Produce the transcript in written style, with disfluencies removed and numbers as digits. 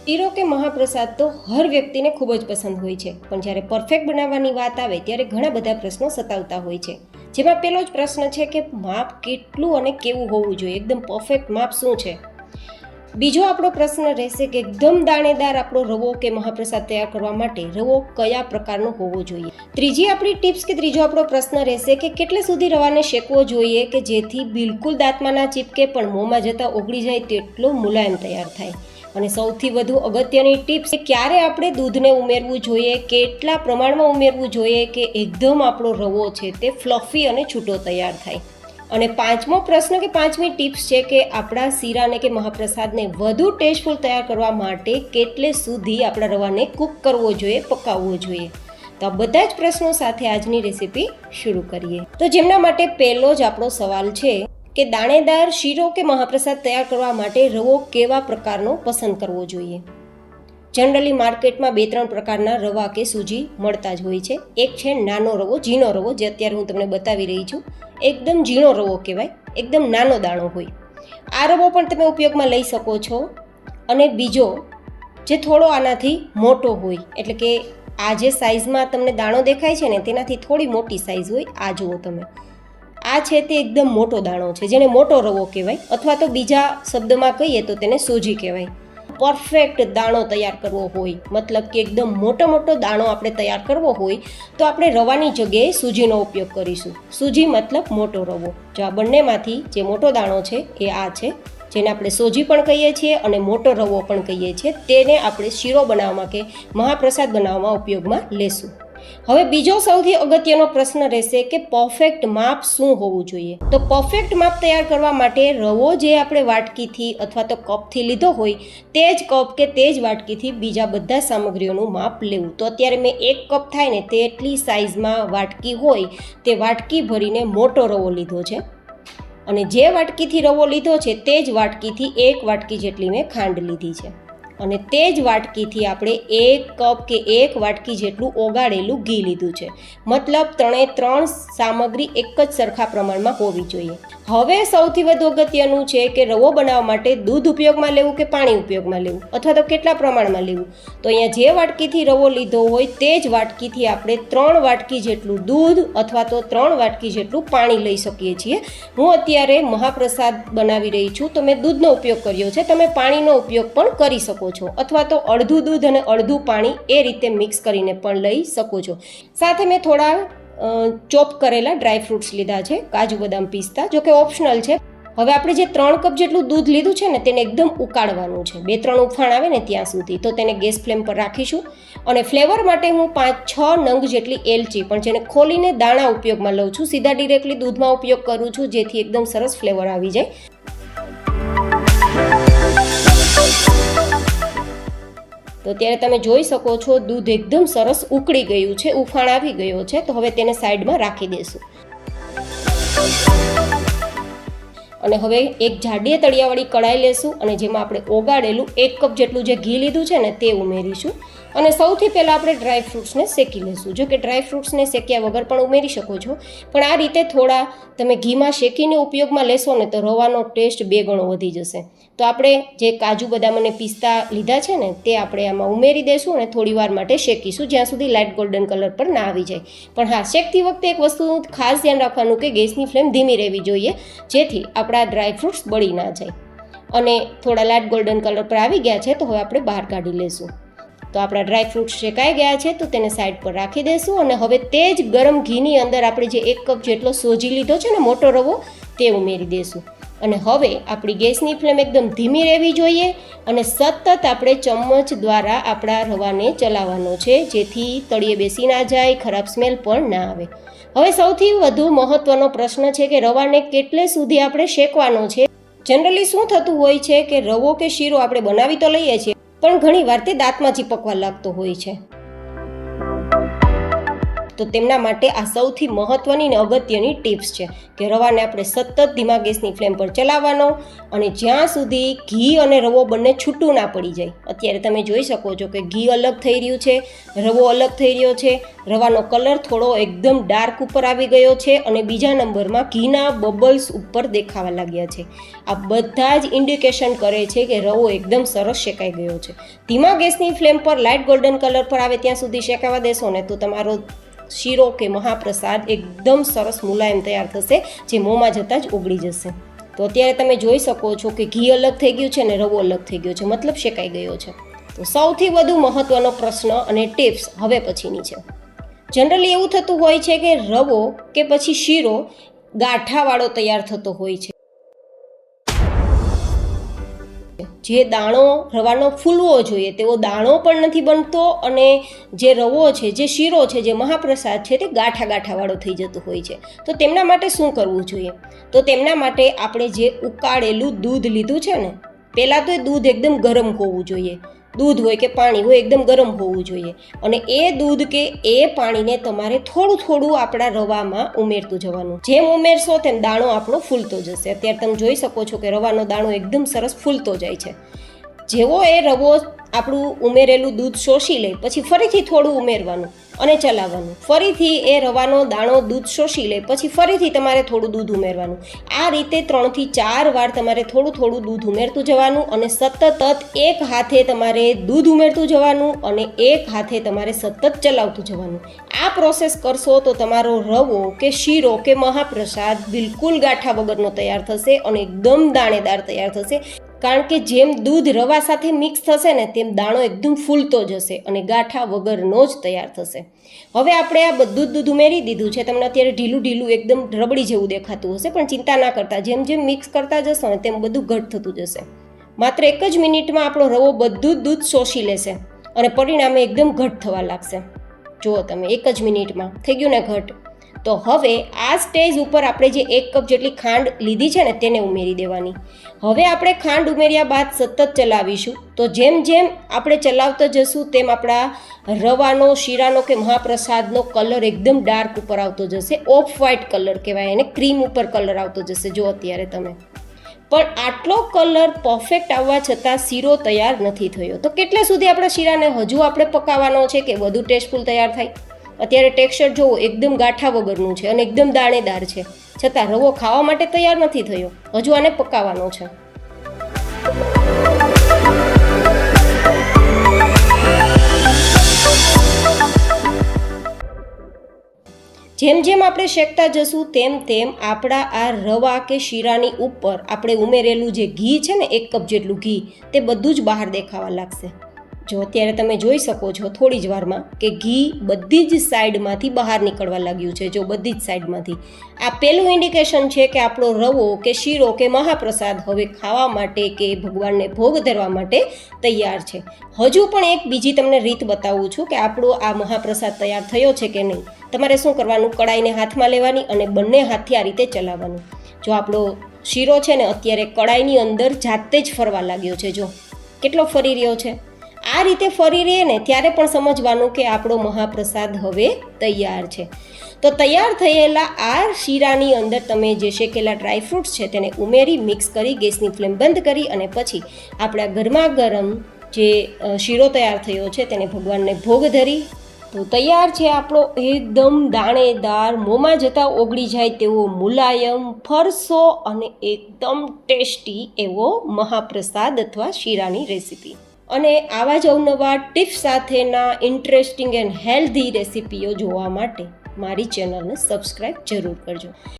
શીરો કે મહાપ્રસાદ તો હર વ્યક્તિને ખૂબ જ પસંદ હોય છે, પણ જ્યારે પરફેક્ટ બનાવવાની વાત આવે ત્યારે ઘણા બધા પ્રશ્નો સતાવતા હોય છે. જેમાં પહેલો જ પ્રશ્ન છે કે માપ કેટલું અને કેવું હોવું જોઈએ, એકદમ પરફેક્ટ માપ શું છે. બીજો આપણો પ્રશ્ન રહેશે કે એકદમ દાણેદાર આપણો રવો કે મહાપ્રસાદ તૈયાર કરવા માટે રવો કયા પ્રકારનો હોવો જોઈએ. ત્રીજી આપણી ટિપ્સ કે ત્રીજો આપણો પ્રશ્ન રહેશે કે કેટલે સુધી રવાને શેકવો જોઈએ કે જેથી બિલકુલ દાંતમાં ના ચીપકે પણ મોંમાં જતાં ઓગળી જાય તેટલો મુલાયમ તૈયાર થાય. અને સૌથી વધુ અગત્યની ટિપ્સ કે ક્યારે આપણે દૂધને ઉમેરવું જોઈએ, કેટલા પ્રમાણમાં ઉમેરવું જોઈએ કે એકદમ આપણો રવો છે તે ફ્લફી અને છૂટો તૈયાર થાય. અને પાંચમો પ્રશ્ન કે પાંચમી ટિપ્સ છે કે આપણા શીરાને કે મહાપ્રસાદને વધુ ટેસ્ટફુલ તૈયાર કરવા માટે કેટલે સુધી આપણા રવાને કૂક કરવો જોઈએ, પકાવવો જોઈએ. તો આ બધા જ પ્રશ્નો સાથે આજની રેસીપી શરૂ કરીએ. તો જેમના માટે પહેલો જ આપણો સવાલ છે કે દાણેદાર શીરો કે મહાપ્રસાદ તૈયાર કરવા માટે રવો કેવા પ્રકારનો પસંદ કરવો જોઈએ. જનરલી માર્કેટમાં 2-3 પ્રકારના રવા કે સૂજી મળતા જ હોય છે. એક છે નાનો રવો, ઝીણો રવો, જે અત્યારે હું તમને બતાવી રહી છું. એકદમ ઝીણો રવો કહેવાય, એકદમ નાનો દાણો હોય. આ રવો પણ તમે ઉપયોગમાં લઈ શકો છો. અને બીજો જે થોડો આનાથી મોટો હોય, એટલે કે આ જે સાઇઝમાં તમને દાણો દેખાય છે ને તેનાથી થોડી મોટી સાઇઝ હોય. આ જુઓ તમે, આ છે તે એકદમ મોટો દાણો છે, જેને મોટો રવો કહેવાય, અથવા તો બીજા શબ્દમાં કહીએ તો તેને સૂજી કહેવાય. પરફેક્ટ દાણો તૈયાર કરવો હોય, મતલબ કે એકદમ મોટો દાણો આપણે તૈયાર કરવો હોય તો આપણે રવાની જગ્યાએ સૂજીનો ઉપયોગ કરીશું. સૂજી મતલબ મોટો રવો. જો આ બંનેમાંથી જે મોટો દાણો છે એ આ છે, જેને આપણે સોજી પણ કહીએ છીએ અને મોટો રવો પણ કહીએ છીએ. તેને આપણે શીરો બનાવવામાં કે મહાપ્રસાદ બનાવવામાં ઉપયોગમાં લેશું. હવે બીજો સૌથી અગત્યનો પ્રશ્ન રહેશે કે પરફેક્ટ માપ શું હોવું જોઈએ. તો પરફેક્ટ માપ તૈયાર કરવા માટે રવો જે આપણે વાટકીથી અથવા તો કપથી લીધો હોય તે જ કપ કે તે જ વાટકીથી બીજા બધા સામગ્રીઓનું માપ લેવું. તો અત્યારે મેં 1 કપ થાય ને તેટલી સાઇઝમાં વાટકી હોય તે વાટકી ભરીને મોટો રવો લીધો છે. અને જે વાટકીથી રવો લીધો છે તે જ વાટકીથી 1 વાટકી જેટલી મેં ખાંડ લીધી છે. અને તે જ વાટકીથી આપણે 1 કપ કે 1 વાટકી જેટલું ઓગાળેલું ઘી લીધું છે. મતલબ 3 સામગ્રી એક જ સરખા પ્રમાણમાં હોવી જોઈએ. હવે સૌથી વધુ અગત્યનું છે કે રવો બનાવવા માટે દૂધ ઉપયોગમાં લેવું કે પાણી ઉપયોગમાં લેવું, અથવા તો કેટલા પ્રમાણમાં લેવું. તો અહીંયા જે વાટકીથી રવો લીધો હોય તે જ વાટકીથી આપણે 3 વાટકી જેટલું દૂધ અથવા તો 3 વાટકી જેટલું પાણી લઈ શકીએ છીએ. હું અત્યારે મહાપ્રસાદ બનાવી રહી છું તો મેં દૂધનો ઉપયોગ કર્યો છે. તમે પાણીનો ઉપયોગ પણ કરી શકો છો, અથવા તો અડધું દૂધ અને અડધું પાણી એ રીતે મિક્સ કરીને પણ લઈ શકો છો. સાથે મેં થોડા ચોપ કરેલા ડ્રાય ફ્રૂટ્સ લીધા છે, કાજુ બદામ પિસ્તા, જો કે ઓપ્શનલ છે. હવે આપણે જે 3 કપ જેટલું દૂધ લીધું છે ને તેને એકદમ ઉકાળવાનું છે, 2-3 ઉફાણ આવે ને ત્યાં સુધી. તો તેને ગેસ ફ્લેમ પર રાખીશું. અને ફ્લેવર માટે હું 5-6 નંગ જેટલી એલચી, પણ જેને ખોલીને દાણા ઉપયોગમાં લઉં છું, સીધા ડિરેક્ટલી દૂધમાં ઉપયોગ કરું છું જેથી એકદમ સરસ ફ્લેવર આવી જાય. તો ત્યારે તમે જોઈ શકો છો દૂધ એકદમ સરસ ઉકળી ગયું છે, ઉફાણ આવી ગયો છે. તો હવે તેને સાઈડમાં રાખી દઈશું. અને હવે એક જાડી તળિયાવાળી કઢાઈ લેશું અને જેમાં આપણે ઓગાળેલું 1 કપ જેટલું જે ઘી લીધું છે ને તે ઉમેરીશું. અને સૌથી પહેલાં આપણે ડ્રાય ફ્રૂટ્સને શેકી લઈશું. જો કે ડ્રાય ફ્રૂટ્સને શેક્યા વગર પણ ઉમેરી શકો છો, પણ આ રીતે થોડા તમે ઘીમાં શેકીને ઉપયોગમાં લેશો ને તો રવાનો ટેસ્ટ 2 ગણો વધી જશે. તો આપણે જે કાજુ બદામ અને પિસ્તા લીધા છે ને તે આપણે આમાં ઉમેરી દઈશું અને થોડી વાર માટે શેકીશું, જ્યાં સુધી લાઇટ ગોલ્ડન કલર પર ના આવી જાય. પણ હા, શેકતી વખતે એક વસ્તુનું ખાસ ધ્યાન રાખવાનું કે ગેસની ફ્લેમ ધીમી રહેવી જોઈએ, જેથી આપણા ડ્રાય ફ્રૂટ્સ બળી ના જાય. અને થોડા લાઇટ ગોલ્ડન કલર પર આવી ગયા છે તો હવે આપણે બહાર કાઢી લઈશું. તો આપણા ડ્રાય ફ્રૂટ્સ શેકાઈ ગયા છે તો તેને સાઈડ પર રાખી દઈશું. અને હવે તે જ ગરમ ઘીની અંદર આપણે જે 1 કપ જેટલો સોજી લીધો છે ને મોટો રવો તે ઉમેરી દઈશું. અને હવે આપણી ગેસની ફ્લેમ એકદમ ધીમી રહેવી જોઈએ અને સતત આપણે ચમચ દ્વારા આપણા રવાને ચલાવવાનો છે, જેથી તળિયે બેસી ના જાય, ખરાબ સ્મેલ પણ ના આવે. હવે સૌથી વધુ મહત્વનો પ્રશ્ન છે કે રવાને કેટલે સુધી આપણે શેકવાનો છે. જનરલી શું થતું હોય છે કે રવો કે શીરો આપણે બનાવી તો લઈએ છીએ, પણ ઘણી વાર તે દાંતમાં ચીપકવા લાગતો હોય છે. તો તેમના માટે આ સૌથી મહત્ત્વની અને અગત્યની ટિપ્સ છે કે રવાને આપણે સતત ધીમા ગેસની ફ્લેમ પર ચલાવવાનો અને જ્યાં સુધી ઘી અને રવો બંને છૂટું ના પડી જાય. અત્યારે તમે જોઈ શકો છો કે ઘી અલગ થઈ રહ્યું છે, રવો અલગ થઈ રહ્યો છે, રવાનો કલર થોડો એકદમ ડાર્ક ઉપર આવી ગયો છે અને બીજા નંબરમાં ઘીના બબલ્સ ઉપર દેખાવા લાગ્યા છે. આ બધા જ ઇન્ડિકેશન કરે છે કે રવો એકદમ સરસ શેકાઈ ગયો છે. ધીમા ગેસની ફ્લેમ પર લાઇટ ગોલ્ડન કલર પર આવે ત્યાં સુધી શેકાવા દેશો ને તો તમારો શીરો કે મહાપ્રસાદ એકદમ સરસ મુલાયમ તૈયાર થશે, જે મોંમાં જતાં જ ઓગળી જશે. તો અત્યારે તમે જોઈ શકો છો કે ઘી અલગ થઈ ગયું છે ને રવો અલગ થઈ ગયો છે, મતલબ શેકાઈ ગયો છે. તો સૌથી વધુ મહત્ત્વનો પ્રશ્ન અને ટિપ્સ હવે પછીની છે. જનરલી એવું થતું હોય છે કે રવો કે પછી શીરો ગાંઠાવાળો તૈયાર થતો હોય છે. જે દાણો રવાનો ફૂલવો જોઈએ તેવો દાણો પણ નથી બનતો અને જે રવો છે, જે શીરો છે, જે મહાપ્રસાદ છે તે ગાંઠાવાળો થઈ જતો હોય છે. તો તેમના માટે શું કરવું જોઈએ? તો તેમના માટે આપણે જે ઉકાળેલું દૂધ લીધું છે ને, પહેલાં તો એ દૂધ એકદમ ગરમ હોવું જોઈએ. દૂધ હોય કે પાણી હોય એકદમ ગરમ હોવું જોઈએ અને એ દૂધ કે એ પાણીને તમારે થોડું થોડું આપણા રવામાં ઉમેરતું જવાનું. જેમ ઉમેરશો તેમ દાણો આપણો ફૂલતો જશે. અત્યારે તમે જોઈ શકો છો કે રવાનો દાણો એકદમ સરસ ફૂલતો જાય છે. જેવો એ રવો આપણું ઉમેરેલું દૂધ શોષી લે પછી ફરીથી થોડું ઉમેરવાનું અને ચલાવવાનું. ફરીથી એ રવાનો દાણો દૂધ શોષી લે પછી ફરીથી તમારે થોડું દૂધ ઉમેરવાનું. આ રીતે 3 થી 4 વાર તમારે થોડું થોડું દૂધ ઉમેરતું જવાનું અને સતત એક હાથે તમારે દૂધ ઉમેરતું જવાનું અને એક હાથે તમારે સતત ચલાવતું જવાનું. આ પ્રોસેસ કરશો તો તમારો રવો કે શીરો કે મહાપ્રસાદ બિલકુલ ગાંઠા વગરનો તૈયાર થશે અને એકદમ દાણેદાર તૈયાર થશે. કારણ કે જેમ દૂધ રવા સાથે મિક્સ થશે ને તેમ દાણો એકદમ ફૂલતો જશે અને ગાંઠા વગરનો જ તૈયાર થશે. હવે આપણે આ બધું જ દૂધ ઉમેરી દીધું છે. તમને અત્યારે ઢીલું એકદમ રબડી જેવું દેખાતું હશે, પણ ચિંતા ના કરતા, જેમ જેમ મિક્સ કરતા જશો ને તેમ બધું ઘટ થતું જશે. માત્ર 1 જ મિનિટમાં આપણો રવો બધું જ દૂધ શોષી લેશે અને પરિણામે એકદમ ઘટ થવા લાગશે. જુઓ તમે, 1 જ મિનિટમાં થઈ ગયું ને ઘટ. તો હવે આ સ્ટેજ ઉપર આપણે જે 1 કપ જેટલી ખાંડ લીધી છે ને તેને ઉમેરી દેવાની. હવે આપણે ખાંડ ઉમેર્યા બાદ સતત ચલાવીશું. તો જેમ જેમ આપણે ચલાવતા જશું તેમ આપણા રવાનો, શીરાનો કે મહાપ્રસાદનો કલર એકદમ ડાર્ક ઉપર આવતો જશે. ઓફ વ્હાઇટ કલર કહેવાય એને, ક્રીમ ઉપર કલર આવતો જશે. જો અત્યારે તમે પણ આટલો કલર પરફેક્ટ આવવા છતાં શીરો તૈયાર નથી થયો. તો કેટલા સુધી આપણા શીરાને હજુ આપણે પકાવવાનો છે કે વધુ ટેસ્ટફુલ તૈયાર થાય? અત્યારે ટેક્સચર જુઓ, એકદમ ગાંઠા વગરનું છે અને એકદમ દાણેદાર છે, છતાં રવો ખાવા માટે તૈયાર નથી થયો. હજુ આને પકાવવાનો છે. જેમ જેમ આપણે શેકતા જશું તેમ તેમ આપણા આ રવા કે શીરાની ઉપર આપણે ઉમેરેલું જે ઘી છે ને, 1 કપ જેટલું ઘી, તે બધું જ બહાર દેખાવા લાગશે. જો અત્યારે તમે જોઈ શકો છો થોડી જ વારમાં કે ઘી બધી જ સાઈડમાંથી બહાર નીકળવા લાગ્યું છે. જો બધી જ સાઈડમાંથી. આ પહેલું ઇન્ડિકેશન છે કે આપણો રવો કે શીરો કે મહાપ્રસાદ હવે ખાવા માટે કે ભગવાનને ભોગ ધરવા માટે તૈયાર છે. હજુ પણ એક બીજી તમને રીત બતાવું છું કે આપણો આ મહાપ્રસાદ તૈયાર થયો છે કે નહીં. તમારે શું કરવાનું? કડાઈને હાથમાં લેવાની અને બંને હાથથી આ રીતે ચલાવવાનું. જો આપણો શીરો છે ને અત્યારે કડાઈની અંદર જાતે જ ફરવા લાગ્યો છે. જો કેટલો ફરી રહ્યો છે. આ રીતે ફરી રહે ને ત્યારે પણ સમજવાનું કે આપણો મહાપ્રસાદ હવે તૈયાર છે. તો તૈયાર થયેલા આ શીરાની અંદર તમે જે શેકેલા ડ્રાયફ્રૂટ્સ છે તેને ઉમેરી મિક્સ કરી ગેસની ફ્લેમ બંધ કરી અને પછી આપણા ગરમા ગરમ જે શીરો તૈયાર થયો છે તેને ભગવાનને ભોગ ધરી. તો તૈયાર છે આપણો એકદમ દાણેદાર, મોંમાં જતાં ઓગળી જાય તેવો મુલાયમ, ફરસો અને એકદમ ટેસ્ટી એવો મહાપ્રસાદ અથવા શીરાની રેસીપી. અને આવા જ અવનવા ટિપ્સ સાથેના ઇન્ટરેસ્ટિંગ એન્ડ હેલ્ધી રેસીપીઓ જોવા માટે મારી ચેનલને સબસ્ક્રાઈબ જરૂર કરજો.